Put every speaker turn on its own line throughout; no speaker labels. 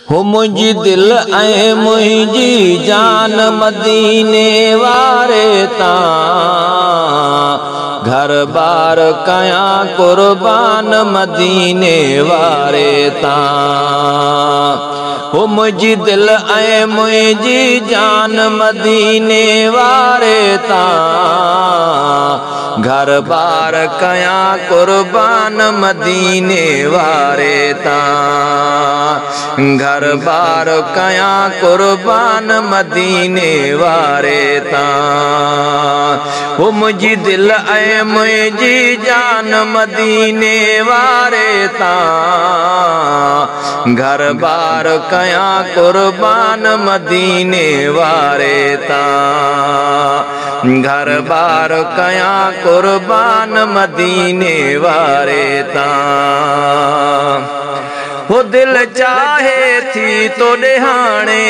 हो मुझी दिल ऐ मुझी जान मदीने वारे ता घर बार कया कुर्बान मदीने वारे ता। हो मुझी दिल ऐ मुझी जान मदीने वारे ता घर बार कया कुर्बान मदीने वारे ता घर बार कया कुर्बान मदीने वारे ता। हो मुझी दिल ऐ मुझी जान मदीने वारे ता घर बार कया कुर्बान मदीने वारे ता घर बार कया कुर्बान मदीने वारे ता। हो दिल चाहे थी तो डेहाने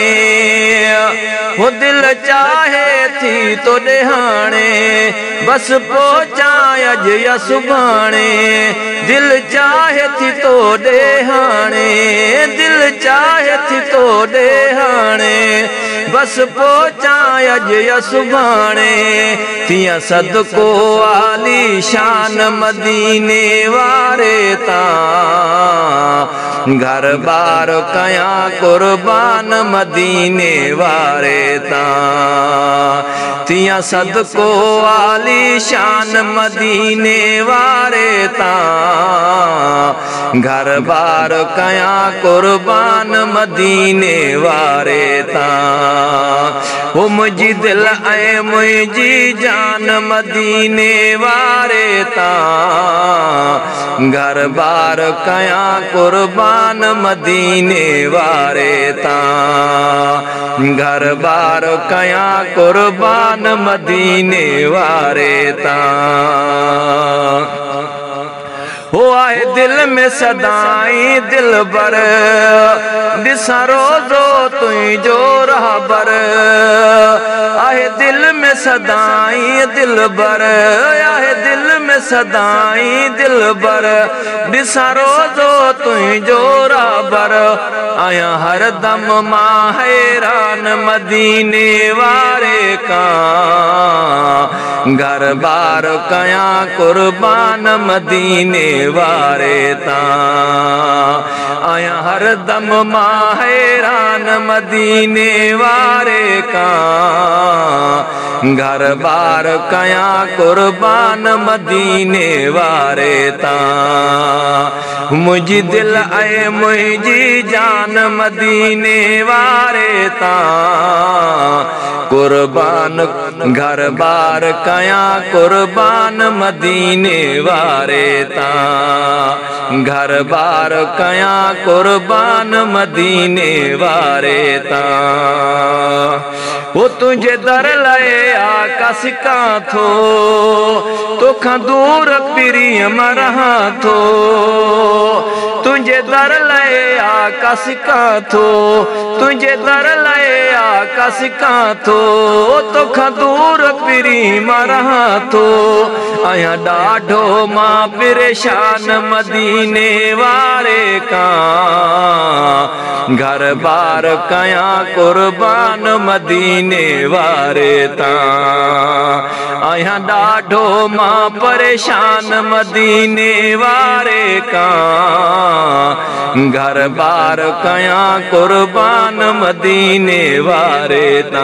हो दिल चाहे थी तो डेहाने बस पहुँचाए अज या सुभाणे दिल चाहे थी तो डेहाने दिल चाहे थी तो डेहाने बस पहुँचाए अज या सुभाणे थिया सदको आली शान मदीने वारे ता घर बार कया कुर्बान मदीने वारे ता। थिया सदको आली शान मदीने वारे ता घर बार कया कुर्बान मदीने वारे ता। हो मुझी दिल ऐ मुझी जान मदीने वारे ता घर बार कया कुर्बान मदीने वारे ता घर बार कया कुर्बान मदीने वारे ता। हो आए दिल में सदाई दिल बर दिसा रोजो तुई जो रहबर आए दिल में सदाई दिल बर आए दिल में सदाई दिल बर दिसा रोजो तुई जो रहबर आया हर दम मां हैरान मदीने वारे का घर बार कया कुर्बान मदीने वारे ता आया हर दम मां हैरान मदीने वारे का घर बार कया कुर्बान मदीने वारे ता। मुझी दिल ऐ मुझी जान मदीने वारे ता कुर्बान घर बार कया कुर्बान मदीने वारे ता घर बार कया कुर्बान मदीने वारे ता। वो तुझे दर लए आकाश का थो तोखा दूर प्रिय मरहा थो तुझे दर लए आकाश का थो तुझे दर लए आकाश का थो तोखा दूर प्रिय मरहा थो आया डाढो मां परेशान मदीने वारे का घर बार कया कुर्बान मदीने वारे ता आया डाढो मां परेशान मदीने वारे का घर बार कया कुर्बान मदीने वारे ता।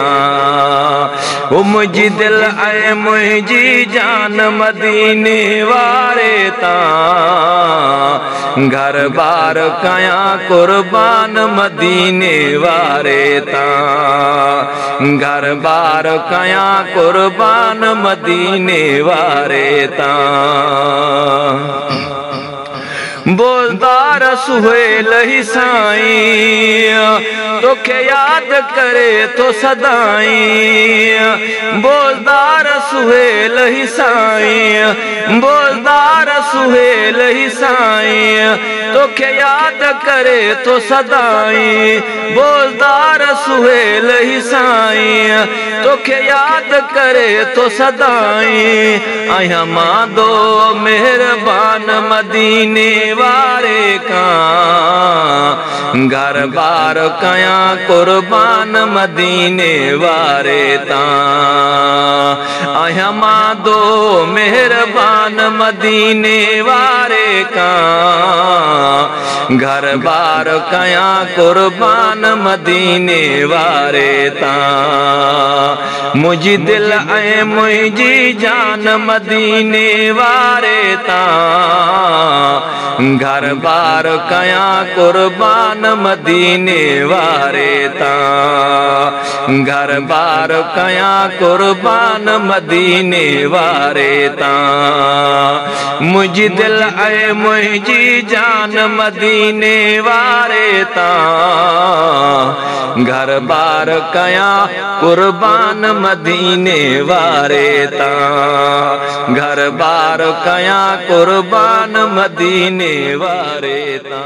ओ मुझी दिल ऐ मुझी जान मदीने वारे ता घर बार कया कुर्बान मदीने वारे ता घर बार कया कुर्बान मदीने वारे ता। बोलदार सुहेल ही साईं तोखे याद करे तो सदाई बोलदार सुहेल ही साईं बोलदार सुहेल ही साईं तोखे याद करे तो सदाई बोलदार सुहेल ही साईं तोखे याद करे तो सदाई आया मां दो मेहरबान मदीने वारे का घर बार कया कुर्बान मदीने वारे ता आया मां दो मेहरबान मदीने वारे का घर बार कया कुर्बान मदीने वारे ता मुझी दिल ऐ मुझी जान मदीने वारे ता घर बार कया कुर्बान मदीने वारे ता घर बार कया कुर्बान मदीने वारे ता मुझी दिल ऐ मुझी जान मदीने वारे ता घर बार कया कुर्बान मदीने वारे ता घर बार कया कुर्बान मदीने वारे ता।